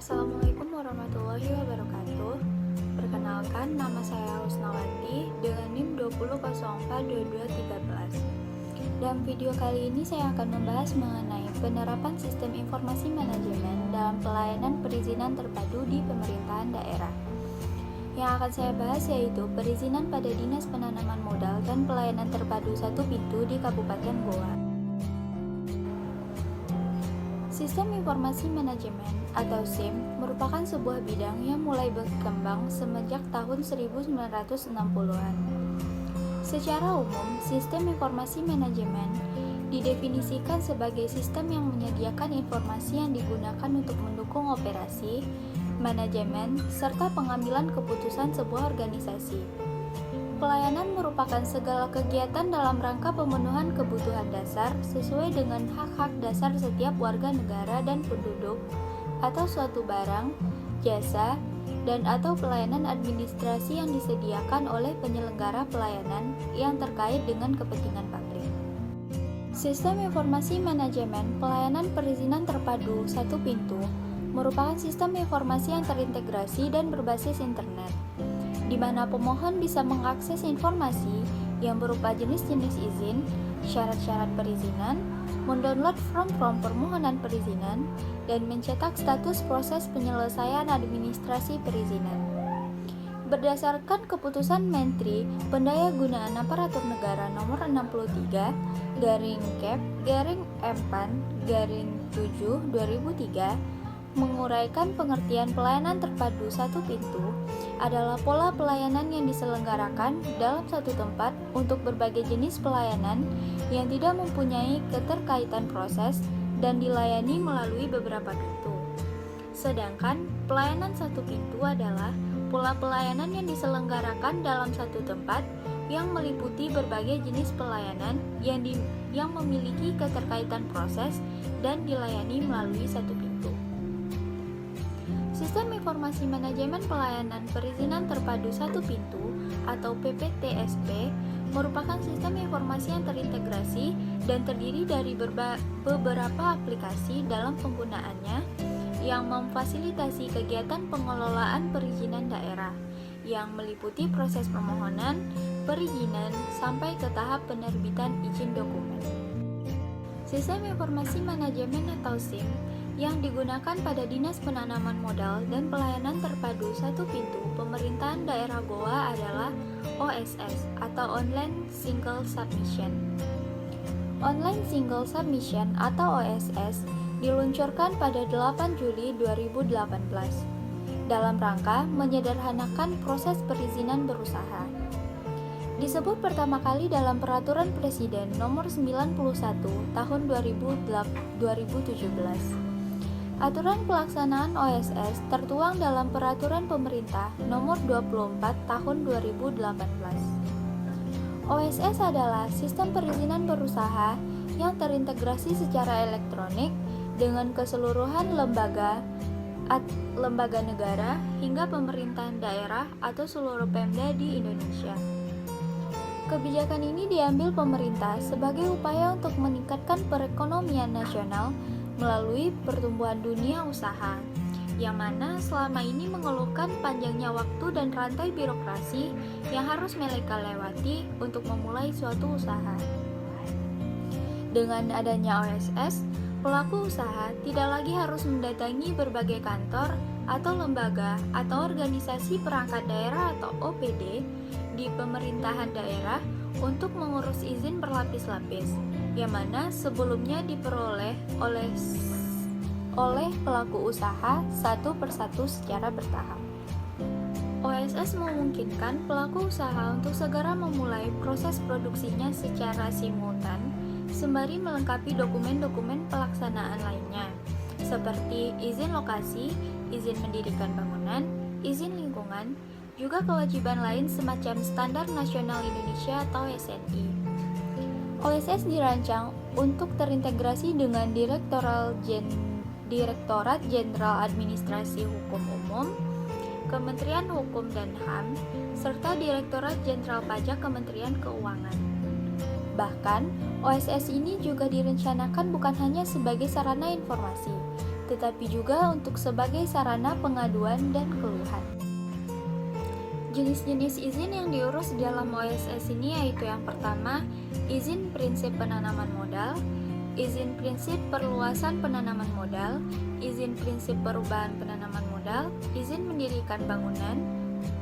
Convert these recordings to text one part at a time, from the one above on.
Assalamualaikum warahmatullahi wabarakatuh. Perkenalkan, nama saya Husnawati dengan NIM 20042213. Dalam video kali ini saya akan membahas mengenai penerapan sistem informasi manajemen dalam pelayanan perizinan terpadu di pemerintahan daerah. Yang akan saya bahas yaitu perizinan pada Dinas Penanaman Modal dan Pelayanan Terpadu Satu Pintu di Kabupaten Goa. Sistem Informasi Manajemen atau SIM merupakan sebuah bidang yang mulai berkembang semenjak tahun 1960-an. Secara umum, sistem informasi manajemen didefinisikan sebagai sistem yang menyediakan informasi yang digunakan untuk mendukung operasi, manajemen, serta pengambilan keputusan sebuah organisasi. Pelayanan merupakan segala kegiatan dalam rangka pemenuhan kebutuhan dasar sesuai dengan hak-hak dasar setiap warga negara dan penduduk atau suatu barang, jasa, dan atau pelayanan administrasi yang disediakan oleh penyelenggara pelayanan yang terkait dengan kepentingan publik. Sistem Informasi Manajemen Pelayanan Perizinan Terpadu Satu Pintu merupakan sistem informasi yang terintegrasi dan berbasis internet, di mana pemohon bisa mengakses informasi yang berupa jenis-jenis izin, syarat-syarat perizinan, mendownload form-form permohonan perizinan, dan mencetak status proses penyelesaian administrasi perizinan. Berdasarkan keputusan Menteri Pendayagunaan Aparatur Negara Nomor 63 /Kep/M PAN/7 2003 menguraikan pengertian pelayanan terpadu satu pintu adalah pola pelayanan yang diselenggarakan dalam satu tempat untuk berbagai jenis pelayanan yang tidak mempunyai keterkaitan proses dan dilayani melalui beberapa pintu. Sedangkan pelayanan satu pintu adalah pola pelayanan yang diselenggarakan dalam satu tempat yang meliputi berbagai jenis pelayanan yang memiliki keterkaitan proses dan dilayani melalui satu pintu. Sistem Informasi Manajemen Pelayanan Perizinan Terpadu Satu Pintu atau PPTSP merupakan sistem informasi yang terintegrasi dan terdiri dari beberapa aplikasi dalam penggunaannya yang memfasilitasi kegiatan pengelolaan perizinan daerah yang meliputi proses permohonan, perizinan, sampai ke tahap penerbitan izin dokumen. Sistem Informasi Manajemen atau SIM yang digunakan pada Dinas Penanaman Modal dan Pelayanan Terpadu Satu Pintu Pemerintahan Daerah Goa adalah OSS atau Online Single Submission. Online Single Submission atau OSS diluncurkan pada 8 Juli 2018 dalam rangka menyederhanakan proses perizinan berusaha. Disebut pertama kali dalam Peraturan Presiden Nomor 91 Tahun 2017. Aturan pelaksanaan OSS tertuang dalam Peraturan Pemerintah Nomor 24 Tahun 2018. OSS adalah sistem perizinan berusaha yang terintegrasi secara elektronik dengan keseluruhan lembaga negara hingga pemerintahan daerah atau seluruh Pemda di Indonesia. Kebijakan ini diambil pemerintah sebagai upaya untuk meningkatkan perekonomian nasional melalui pertumbuhan dunia usaha, yang mana selama ini mengeluhkan panjangnya waktu dan rantai birokrasi yang harus mereka lewati untuk memulai suatu usaha. Dengan adanya OSS, pelaku usaha tidak lagi harus mendatangi berbagai kantor atau lembaga atau organisasi perangkat daerah atau OPD di pemerintahan daerah untuk mengurus izin berlapis-lapis, yang mana sebelumnya diperoleh oleh pelaku usaha satu persatu secara bertahap. OSS memungkinkan pelaku usaha untuk segera memulai proses produksinya secara simultan, sembari melengkapi dokumen-dokumen pelaksanaan lainnya, seperti izin lokasi, izin mendirikan bangunan, izin lingkungan, juga kewajiban lain semacam Standar Nasional Indonesia atau SNI. OSS dirancang untuk terintegrasi dengan Direktorat Jenderal Administrasi Hukum Umum, Kementerian Hukum dan HAM, serta Direktorat Jenderal Pajak Kementerian Keuangan. Bahkan, OSS ini juga direncanakan bukan hanya sebagai sarana informasi, tetapi juga untuk sebagai sarana pengaduan dan keluhan. Jenis-jenis izin yang diurus dalam OSS ini yaitu yang pertama, izin prinsip penanaman modal, izin prinsip perluasan penanaman modal, izin prinsip perubahan penanaman modal, izin mendirikan bangunan,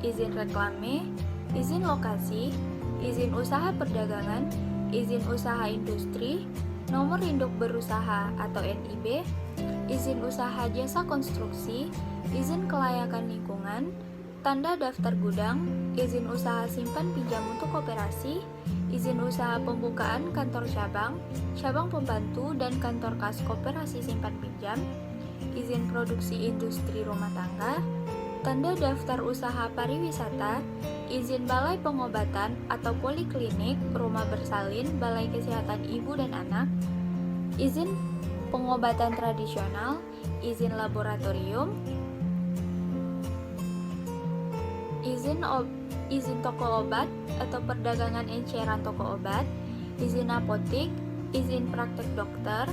izin reklame, izin lokasi, izin usaha perdagangan, izin usaha industri, nomor induk berusaha atau NIB, izin usaha jasa konstruksi, izin kelayakan lingkungan, tanda daftar gudang, izin usaha simpan pinjam untuk koperasi, izin usaha pembukaan kantor cabang, cabang pembantu dan kantor kas koperasi simpan pinjam, izin produksi industri rumah tangga, tanda daftar usaha pariwisata, izin balai pengobatan atau poliklinik, rumah bersalin, balai kesehatan ibu dan anak, izin pengobatan tradisional, izin laboratorium, izin toko obat atau perdagangan enceran toko obat, izin apotik, izin praktek dokter,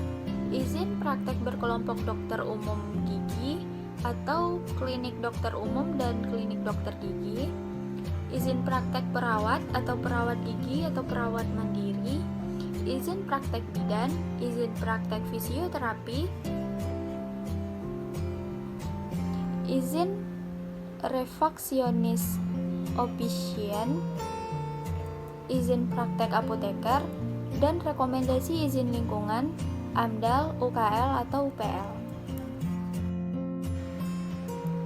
izin praktek berkelompok dokter umum gigi atau klinik dokter umum dan klinik dokter gigi, izin praktek perawat atau perawat gigi atau perawat mandiri, izin praktek bidan, izin praktek fisioterapi, izin refaksionis optician, izin praktek apoteker, dan rekomendasi izin lingkungan, AMDAL, UKL, atau UPL.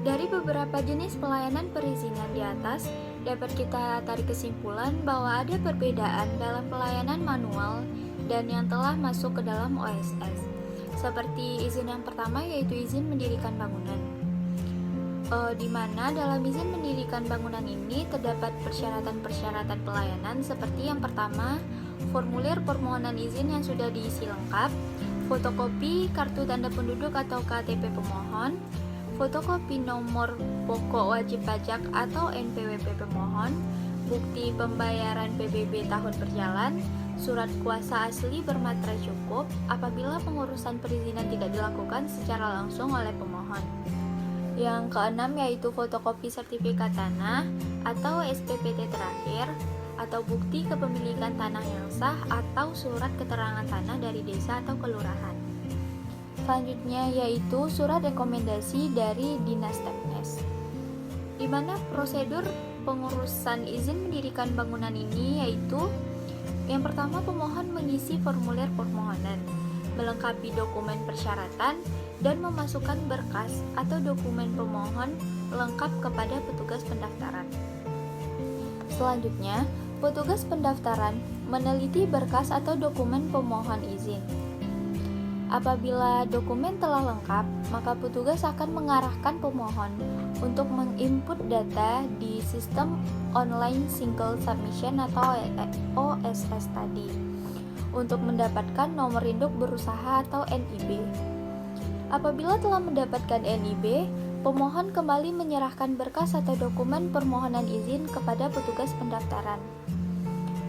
Dari beberapa jenis pelayanan perizinan di atas, dapat kita tarik kesimpulan bahwa ada perbedaan dalam pelayanan manual dan yang telah masuk ke dalam OSS. Seperti izin yang pertama yaitu izin mendirikan bangunan. Di mana dalam izin mendirikan bangunan ini terdapat persyaratan-persyaratan pelayanan seperti yang pertama, formulir permohonan izin yang sudah diisi lengkap, fotokopi kartu tanda penduduk atau KTP pemohon, fotokopi nomor pokok wajib pajak atau NPWP pemohon, bukti pembayaran PBB tahun berjalan, surat kuasa asli bermatra cukup apabila pengurusan perizinan tidak dilakukan secara langsung oleh pemohon. Yang keenam yaitu fotokopi sertifikat tanah atau SPPT terakhir atau bukti kepemilikan tanah yang sah atau surat keterangan tanah dari desa atau kelurahan. Selanjutnya yaitu surat rekomendasi dari Dinas Teknis, di mana prosedur pengurusan izin mendirikan bangunan ini yaitu yang pertama, pemohon mengisi formulir permohonan, melengkapi dokumen persyaratan, dan memasukkan berkas atau dokumen pemohon lengkap kepada petugas pendaftaran. Selanjutnya, petugas pendaftaran meneliti berkas atau dokumen pemohon izin. Apabila dokumen telah lengkap, maka petugas akan mengarahkan pemohon untuk menginput data di sistem online single submission atau OSS tadi untuk mendapatkan nomor induk berusaha atau NIB. Apabila telah mendapatkan NIB, pemohon kembali menyerahkan berkas atau dokumen permohonan izin kepada petugas pendaftaran,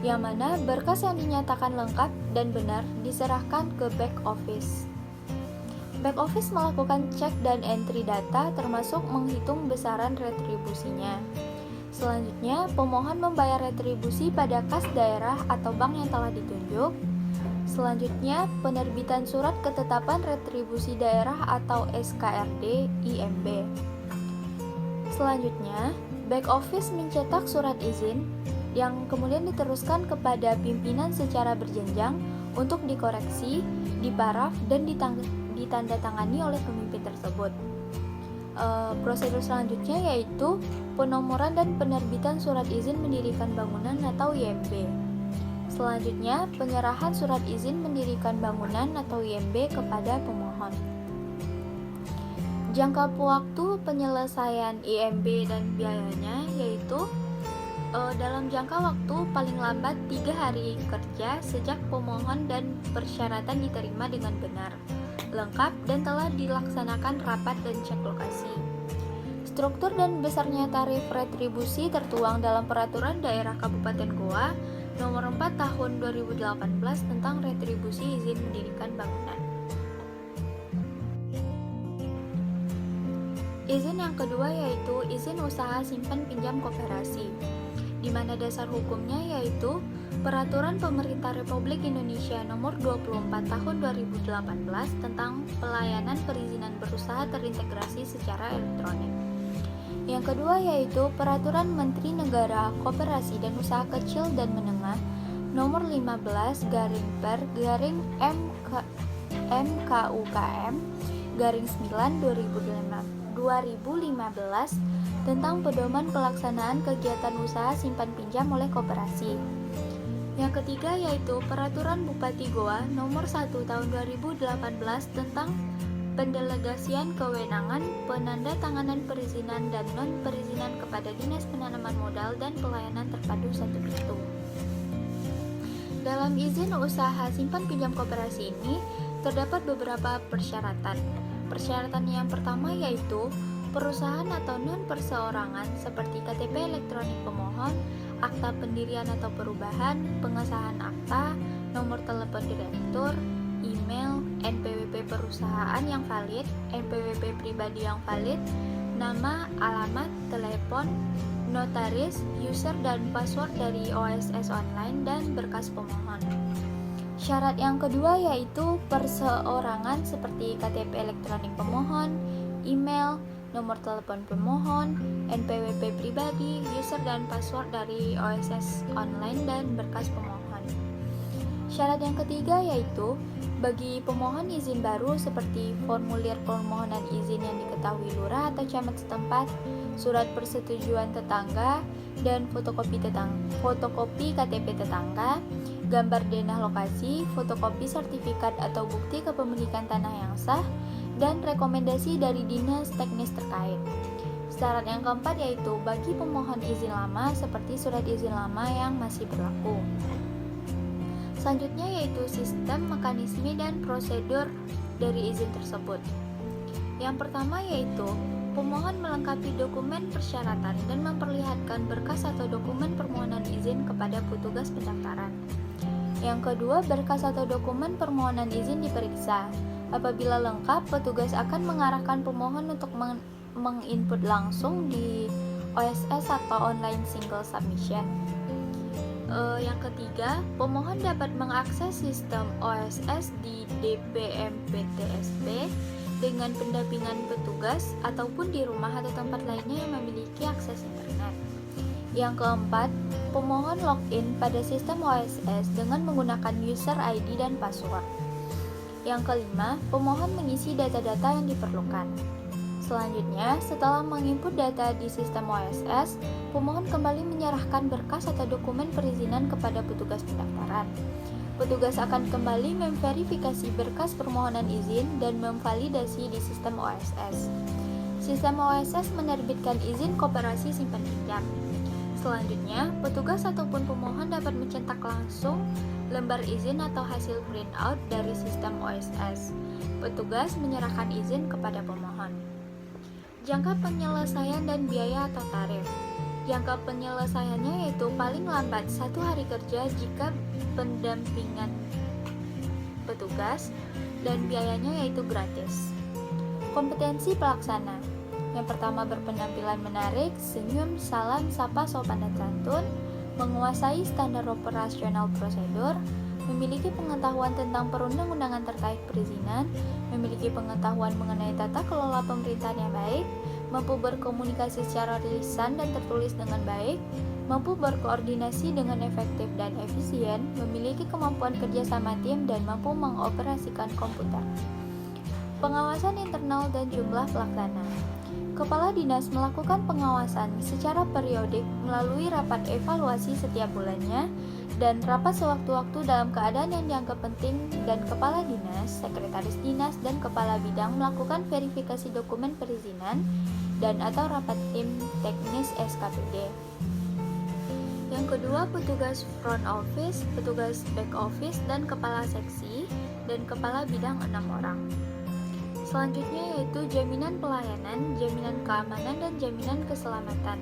yang mana berkas yang dinyatakan lengkap dan benar diserahkan ke back office. Back office melakukan cek dan entry data termasuk menghitung besaran retribusinya. Selanjutnya, pemohon membayar retribusi pada kas daerah atau bank yang telah ditunjuk. Selanjutnya, penerbitan surat ketetapan retribusi daerah atau SKRD IMB. Selanjutnya, back office mencetak surat izin yang kemudian diteruskan kepada pimpinan secara berjenjang untuk dikoreksi, diparaf, dan ditandatangani oleh pemimpin tersebut. Prosedur selanjutnya yaitu penomoran dan penerbitan surat izin mendirikan bangunan atau IMB. Selanjutnya, penyerahan surat izin mendirikan bangunan atau IMB kepada pemohon. Jangka waktu penyelesaian IMB dan biayanya yaitu dalam jangka waktu paling lambat 3 hari kerja sejak pemohon dan persyaratan diterima dengan benar, lengkap, dan telah dilaksanakan rapat dan cek lokasi. Struktur dan besarnya tarif retribusi tertuang dalam Peraturan Daerah Kabupaten Goa Nomor 4 Tahun 2018 tentang retribusi izin mendirikan bangunan. Izin yang kedua yaitu izin usaha simpan pinjam koperasi, di mana dasar hukumnya yaitu Peraturan Pemerintah Republik Indonesia Nomor 24 Tahun 2018 tentang pelayanan perizinan berusaha terintegrasi secara elektronik. Yang kedua yaitu Peraturan Menteri Negara Koperasi dan Usaha Kecil dan Menengah Nomor 15 per MKUKM garing 9 2015 tentang pedoman pelaksanaan kegiatan usaha simpan pinjam oleh koperasi. Yang ketiga yaitu Peraturan Bupati Goa Nomor 1 Tahun 2018 tentang pendelegasian kewenangan penandatanganan perizinan dan non-perizinan kepada Dinas Penanaman Modal dan Pelayanan Terpadu Satu Pintu. Dalam izin usaha simpan pinjam koperasi ini terdapat beberapa persyaratan. Persyaratan yang pertama yaitu perusahaan atau non-perseorangan seperti KTP elektronik pemohon, akta pendirian atau perubahan, pengesahan akta, nomor telepon direktur, email, NPWP perusahaan yang valid, NPWP pribadi yang valid, nama, alamat, telepon, notaris, user dan password dari OSS online, dan berkas pemohon. Syarat yang kedua yaitu perseorangan seperti KTP elektronik pemohon, email, nomor telepon pemohon, NPWP pribadi, user dan password dari OSS online, dan berkas pemohon. Syarat yang ketiga yaitu bagi pemohon izin baru seperti formulir permohonan izin yang diketahui lurah atau camat setempat, surat persetujuan tetangga, dan fotokopi KTP tetangga, gambar denah lokasi, fotokopi sertifikat atau bukti kepemilikan tanah yang sah, dan rekomendasi dari dinas teknis terkait. Syarat yang keempat yaitu bagi pemohon izin lama seperti surat izin lama yang masih berlaku. Selanjutnya yaitu sistem, mekanisme, dan prosedur dari izin tersebut. Yang pertama yaitu pemohon melengkapi dokumen persyaratan dan memperlihatkan berkas atau dokumen permohonan izin kepada petugas pendaftaran. Yang kedua, berkas atau dokumen permohonan izin diperiksa. Apabila lengkap, petugas akan mengarahkan pemohon untuk menginput langsung di OSS atau online single submission. Yang ketiga, pemohon dapat mengakses sistem OSS di DPMPTSP dengan pendampingan petugas ataupun di rumah atau tempat lainnya yang memiliki akses internet. Yang keempat, pemohon login pada sistem OSS dengan menggunakan user ID dan password. Yang kelima, pemohon mengisi data-data yang diperlukan. Selanjutnya, setelah menginput data di sistem OSS, pemohon kembali menyerahkan berkas atau dokumen perizinan kepada petugas pendaftaran. Petugas akan kembali memverifikasi berkas permohonan izin dan memvalidasi di sistem OSS. Sistem OSS menerbitkan izin koperasi simpan pinjam. Selanjutnya, petugas ataupun pemohon dapat mencetak langsung lembar izin atau hasil printout dari sistem OSS. Petugas menyerahkan izin kepada pemohon. Jangka penyelesaian dan biaya atau tarif. Jangka penyelesaiannya yaitu paling lambat 1 hari kerja jika pendampingan petugas, dan biayanya yaitu gratis. Kompetensi pelaksana. Yang pertama, berpenampilan menarik, senyum, salam, sapa, sopan dan santun, menguasai standar operasional prosedur, memiliki pengetahuan tentang perundang-undangan terkait perizinan, memiliki pengetahuan mengenai tata kelola pemerintahan yang baik, mampu berkomunikasi secara lisan dan tertulis dengan baik, mampu berkoordinasi dengan efektif dan efisien, memiliki kemampuan kerjasama tim, dan mampu mengoperasikan komputer. Pengawasan internal dan jumlah pelaksana. Kepala Dinas melakukan pengawasan secara periodik melalui rapat evaluasi setiap bulannya dan rapat sewaktu-waktu dalam keadaan yang dianggap penting, dan Kepala Dinas, Sekretaris Dinas, dan Kepala Bidang melakukan verifikasi dokumen perizinan dan atau rapat tim teknis SKPD. Yang kedua, petugas front office, petugas back office, dan kepala seksi, dan kepala bidang 6 orang. Selanjutnya yaitu jaminan pelayanan, jaminan keamanan, dan jaminan keselamatan.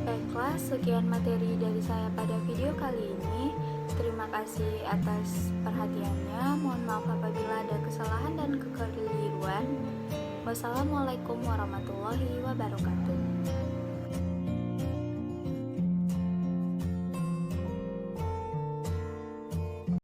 Baiklah, sekian materi dari saya pada video kali ini. Terima Terima kasih atas perhatiannya. Mohon maaf apabila ada kesalahan dan kekeliruan. Wassalamualaikum warahmatullahi wabarakatuh.